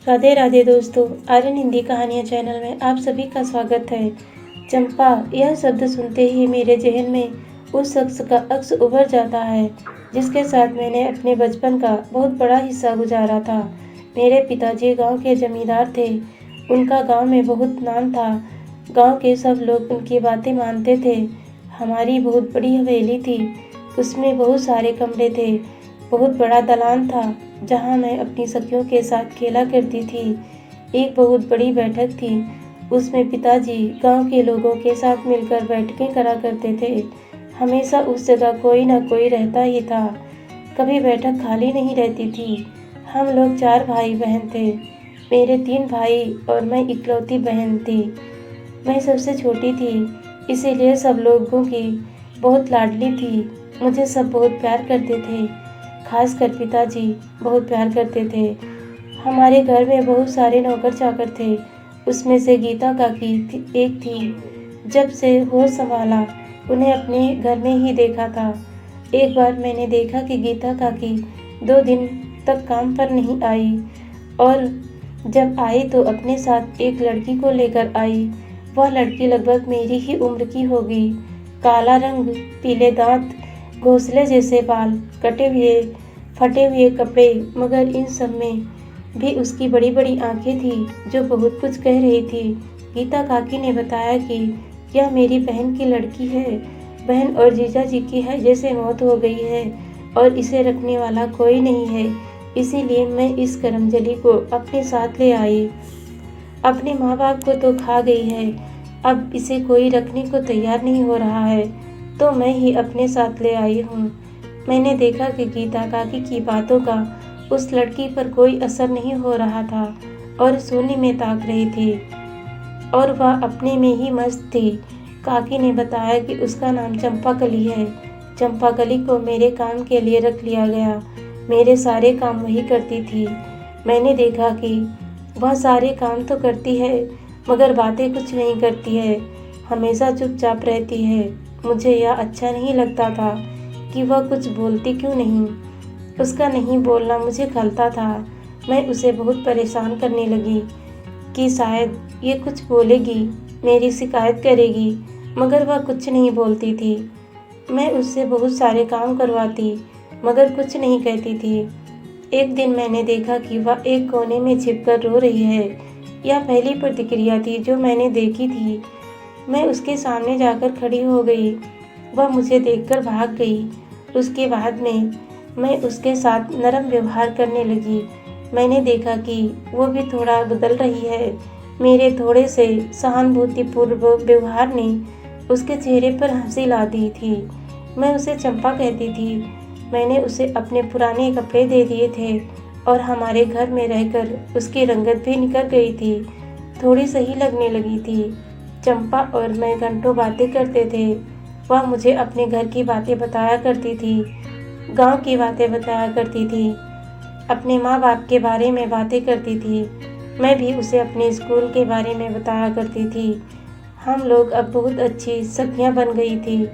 राधे राधे दोस्तों, आर्यन हिंदी कहानियाँ चैनल में आप सभी का स्वागत है। चंपा यह शब्द सुनते ही मेरे जहन में उस शख्स का अक्स उभर जाता है जिसके साथ मैंने अपने बचपन का बहुत बड़ा हिस्सा गुजारा था। मेरे पिताजी गांव के जमींदार थे। उनका गांव में बहुत नाम था। गांव के सब लोग उनकी बातें मानते थे। हमारी बहुत बड़ी हवेली थी। उसमें बहुत सारे कमरे थे। बहुत बड़ा दालान था जहाँ मैं अपनी सखियों के साथ खेला करती थी। एक बहुत बड़ी बैठक थी। उसमें पिताजी गांव के लोगों के साथ मिलकर बैठकें करा करते थे। हमेशा उस जगह कोई ना कोई रहता ही था। कभी बैठक खाली नहीं रहती थी। हम लोग 4 भाई बहन थे। मेरे 3 भाई और मैं इकलौती बहन थी। मैं सबसे छोटी थी, इसीलिए सब लोगों की बहुत लाडली थी। मुझे सब बहुत प्यार करते थे, खासकर पिताजी बहुत प्यार करते थे। हमारे घर में बहुत सारे नौकर चाकर थे। उसमें से गीता काकी एक थी। जब से होश संभाला उन्हें अपने घर में ही देखा था। एक बार मैंने देखा कि गीता काकी 2 दिन तक काम पर नहीं आई और जब आई तो अपने साथ एक लड़की को लेकर आई। वह लड़की लगभग मेरी ही उम्र की होगी। काला रंग, पीले दांत, घोंसले जैसे बाल, कटे हुए फटे हुए कपड़े, मगर इन सब में भी उसकी बड़ी बड़ी आंखें थी जो बहुत कुछ कह रही थी। गीता काकी ने बताया कि यह मेरी बहन की लड़की है। बहन और जीजा जी की है जैसे मौत हो गई है और इसे रखने वाला कोई नहीं है, इसीलिए मैं इस करमजली को अपने साथ ले आई। अपने माँ बाप को तो खा गई है, अब इसे कोई रखने को तैयार नहीं हो रहा है, तो मैं ही अपने साथ ले आई हूँ। मैंने देखा कि गीता काकी की बातों का उस लड़की पर कोई असर नहीं हो रहा था और सोने में ताक रही थी और वह अपने में ही मस्त थी। काकी ने बताया कि उसका नाम चंपाकली है। चंपाकली को मेरे काम के लिए रख लिया गया। मेरे सारे काम वही करती थी। मैंने देखा कि वह सारे काम तो करती है मगर बातें कुछ नहीं करती है, हमेशा चुपचाप रहती है। मुझे यह अच्छा नहीं लगता था कि वह कुछ बोलती क्यों नहीं। उसका नहीं बोलना मुझे खलता था। मैं उसे बहुत परेशान करने लगी कि शायद ये कुछ बोलेगी, मेरी शिकायत करेगी, मगर वह कुछ नहीं बोलती थी। मैं उससे बहुत सारे काम करवाती मगर कुछ नहीं कहती थी। एक दिन मैंने देखा कि वह एक कोने में छिपकर रो रही है। यह पहली प्रतिक्रिया थी जो मैंने देखी थी। मैं उसके सामने जाकर खड़ी हो गई। वह मुझे देखकर भाग गई। उसके बाद में मैं उसके साथ नरम व्यवहार करने लगी। मैंने देखा कि वो भी थोड़ा बदल रही है। मेरे थोड़े से सहानुभूतिपूर्ण व्यवहार ने उसके चेहरे पर हंसी ला दी थी। मैं उसे चंपा कहती थी। मैंने उसे अपने पुराने कपड़े दे दिए थे और हमारे घर में रहकर उसकी रंगत भी निकल गई थी, थोड़ी सही लगने लगी थी। चंपा और मैं घंटों बातें करते थे। वह मुझे अपने घर की बातें बताया करती थी, गांव की बातें बताया करती थी, अपने माँ बाप के बारे में बातें करती थी। मैं भी उसे अपने स्कूल के बारे में बताया करती थी। हम लोग अब बहुत अच्छी सखियाँ बन गई थी।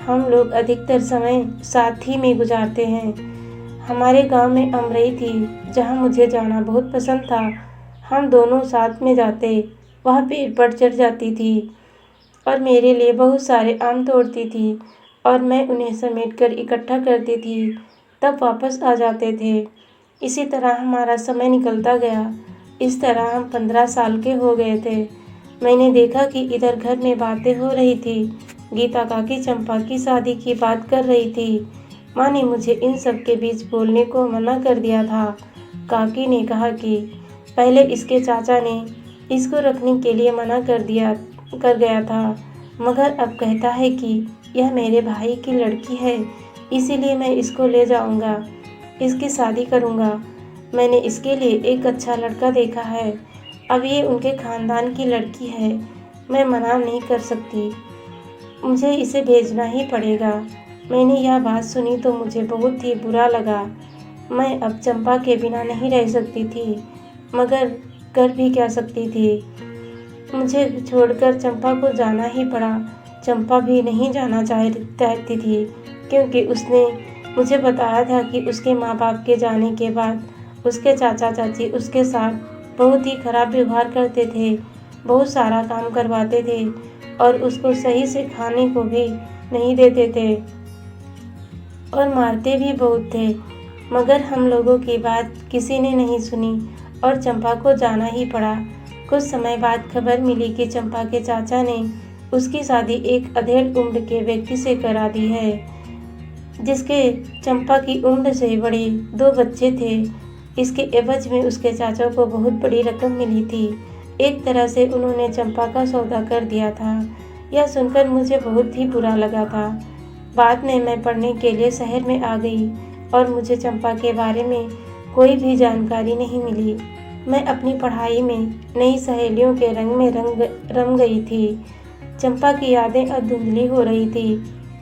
हम लोग अधिकतर समय साथ ही में गुजारते हैं। हमारे गांव में अमरई थी जहाँ मुझे जाना बहुत पसंद था। हम दोनों साथ में जाते। वह पेड़ पर चढ़ जाती थी और मेरे लिए बहुत सारे आम तोड़ती थी और मैं उन्हें समेटकर इकट्ठा करती थी, तब वापस आ जाते थे। इसी तरह हमारा समय निकलता गया। इस तरह हम 15 साल के हो गए थे। मैंने देखा कि इधर घर में बातें हो रही थी। गीता काकी चंपा की शादी की बात कर रही थी। माँ ने मुझे इन सब के बीच बोलने को मना कर दिया था। काकी ने कहा कि पहले इसके चाचा ने इसको रखने के लिए मना कर गया था, मगर अब कहता है कि यह मेरे भाई की लड़की है, इसीलिए मैं इसको ले जाऊंगा, इसकी शादी करूंगा। मैंने इसके लिए एक अच्छा लड़का देखा है। अब ये उनके खानदान की लड़की है, मैं मना नहीं कर सकती, मुझे इसे भेजना ही पड़ेगा। मैंने यह बात सुनी तो मुझे बहुत ही बुरा लगा। मैं अब चंपा के बिना नहीं रह सकती थी, मगर कर भी क्या सकती थी। मुझे छोड़कर चंपा को जाना ही पड़ा। चंपा भी नहीं जाना चाहती थी क्योंकि उसने मुझे बताया था कि उसके माँ बाप के जाने के बाद उसके चाचा चाची उसके साथ बहुत ही खराब व्यवहार करते थे, बहुत सारा काम करवाते थे और उसको सही से खाने को भी नहीं देते थे और मारते भी बहुत थे। मगर हम लोगों की बात किसी ने नहीं सुनी और चंपा को जाना ही पड़ा। कुछ समय बाद खबर मिली कि चंपा के चाचा ने उसकी शादी एक अधेड़ उम्र के व्यक्ति से करा दी है, जिसके चंपा की उम्र से बड़े 2 बच्चे थे। इसके एवज में उसके चाचा को बहुत बड़ी रकम मिली थी। एक तरह से उन्होंने चंपा का सौदा कर दिया था। यह सुनकर मुझे बहुत ही बुरा लगा था। बाद में मैं पढ़ने के लिए शहर में आ गई और मुझे चंपा के बारे में कोई भी जानकारी नहीं मिली। मैं अपनी पढ़ाई में नई सहेलियों के रंग में रम गई थी। चंपा की यादें अब धुंधली हो रही थी,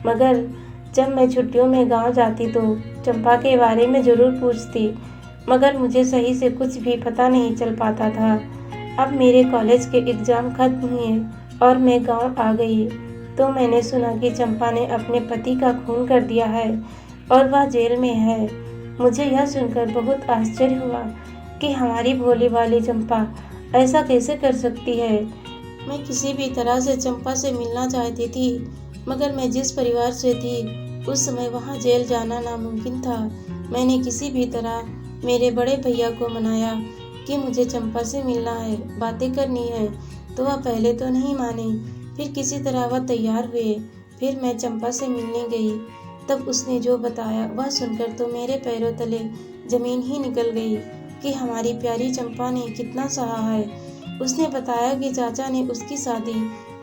मगर जब मैं छुट्टियों में गांव जाती तो चंपा के बारे में ज़रूर पूछती, मगर मुझे सही से कुछ भी पता नहीं चल पाता था। अब मेरे कॉलेज के एग्ज़ाम खत्म हुए और मैं गांव आ गई तो मैंने सुना कि चंपा ने अपने पति का खून कर दिया है और वह जेल में है। मुझे यह सुनकर बहुत आश्चर्य हुआ कि हमारी भोली भाली चंपा ऐसा कैसे कर सकती है। मैं किसी भी तरह से चंपा से मिलना चाहती थी, मगर मैं जिस परिवार से थी उस समय वहाँ जेल जाना नामुमकिन था। मैंने किसी भी तरह मेरे बड़े भैया को मनाया कि मुझे चंपा से मिलना है, बातें करनी है, तो वह पहले तो नहीं माने। फिर किसी तरह वह तैयार हुए। फिर मैं चंपा से मिलने गई। तब उसने जो बताया वह सुनकर तो मेरे पैरों तले जमीन ही निकल गई कि हमारी प्यारी चंपा ने कितना सहा है। उसने बताया कि चाचा ने उसकी शादी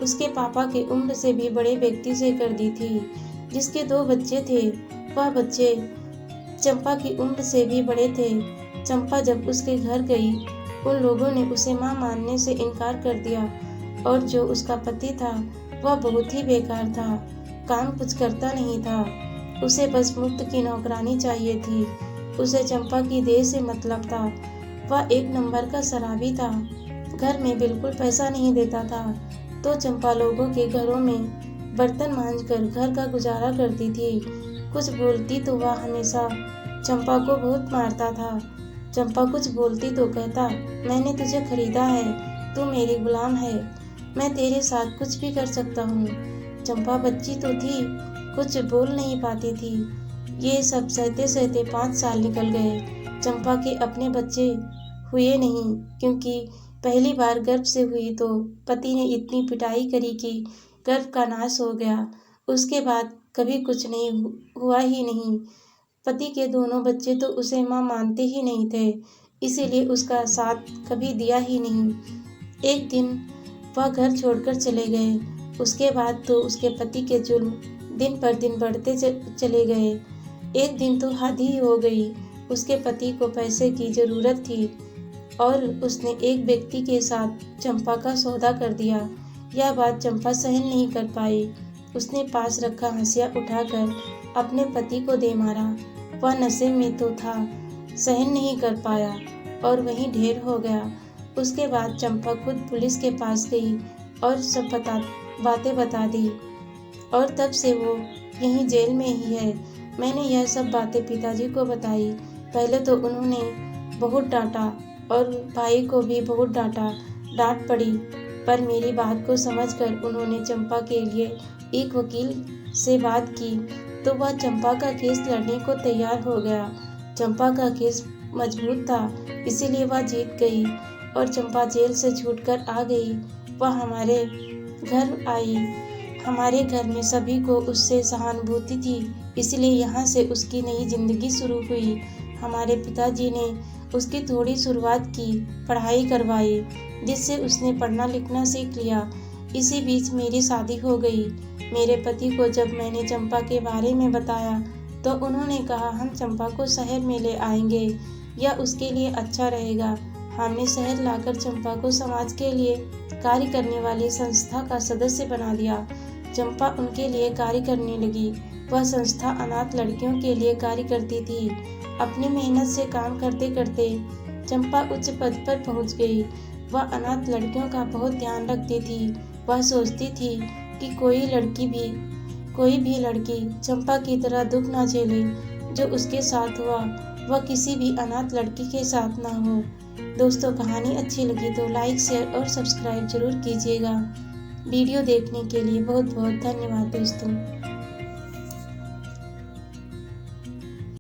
उसके पापा के उम्र से भी बड़े व्यक्ति से कर दी थी, जिसके 2 बच्चे थे। वह बच्चे चंपा की उम्र से भी बड़े थे। चंपा जब उसके घर गई, उन लोगों ने उसे मां मानने से इनकार कर दिया और जो उसका पति था वह बहुत ही बेकार था, काम कुछ करता नहीं था। उसे बस मुफ्त की नौकरानी चाहिए थी। उसे चंपा की देह से मतलब था। वह 1 नंबर का शराबी था। घर में बिल्कुल पैसा नहीं देता था, तो चंपा लोगों के घरों में बर्तन मांजकर घर का गुजारा करती थी। कुछ बोलती तो वह हमेशा चंपा को बहुत मारता था। चंपा कुछ बोलती तो कहता, मैंने तुझे खरीदा है, तू मेरी गुलाम है, मैं तेरे साथ कुछ भी कर सकता हूँ। चंपा बच्ची तो थी, कुछ बोल नहीं पाती थी। ये सब सहते सहते 5 साल निकल गए। चंपा के अपने बच्चे हुए नहीं, क्योंकि पहली बार गर्भ से हुई तो पति ने इतनी पिटाई करी कि गर्भ का नाश हो गया। उसके बाद कभी कुछ नहीं हुआ ही नहीं। पति के दोनों बच्चे तो उसे मां मानते ही नहीं थे, इसीलिए उसका साथ कभी दिया ही नहीं। एक दिन वह घर छोड़कर चले गए। उसके बाद तो उसके पति के जुल्म दिन पर दिन बढ़ते चले गए। एक दिन तो हद ही हो गई। उसके पति को पैसे की ज़रूरत थी और उसने एक व्यक्ति के साथ चंपा का सौदा कर दिया। यह बात चंपा सहन नहीं कर पाई। उसने पास रखा हंसिया उठाकर अपने पति को दे मारा। वह नशे में तो था, सहन नहीं कर पाया और वहीं ढेर हो गया। उसके बाद चंपा खुद पुलिस के पास गई और सब बातें बता दी और तब से वो यहीं जेल में ही है। मैंने यह सब बातें पिताजी को बताई। पहले तो उन्होंने बहुत डांटा और भाई को भी बहुत डांट पड़ी, पर मेरी बात को समझकर उन्होंने चंपा के लिए एक वकील से बात की तो वह चंपा का केस लड़ने को तैयार हो गया। चंपा का केस मजबूत था, इसीलिए वह जीत गई और चंपा जेल से छूटकर आ गई। वह हमारे घर आई। हमारे घर में सभी को उससे सहानुभूति थी, इसलिए यहाँ से उसकी नई जिंदगी शुरू हुई। हमारे पिताजी ने उसकी थोड़ी शुरुआत की, पढ़ाई करवाई, जिससे उसने पढ़ना लिखना सीख लिया। इसी बीच मेरी शादी हो गई। मेरे पति को जब मैंने चंपा के बारे में बताया तो उन्होंने कहा, हम चंपा को शहर में ले आएंगे, यह उसके लिए अच्छा रहेगा। हमने शहर लाकर चंपा को समाज के लिए कार्य करने वाली संस्था का सदस्य बना दिया। चंपा उनके लिए कार्य करने लगी। वह संस्था अनाथ लड़कियों के लिए कार्य करती थी। अपनी मेहनत से काम करते करते चंपा उच्च पद पर पहुंच गई। वह अनाथ लड़कियों का बहुत ध्यान रखती थी। वह सोचती थी कि कोई भी लड़की चंपा की तरह दुख ना झेले। जो उसके साथ हुआ वह किसी भी अनाथ लड़की के साथ ना हो। दोस्तों कहानी अच्छी लगी तो लाइक शेयर और सब्सक्राइब जरूर कीजिएगा। वीडियो देखने के लिए बहुत बहुत धन्यवाद दोस्तों।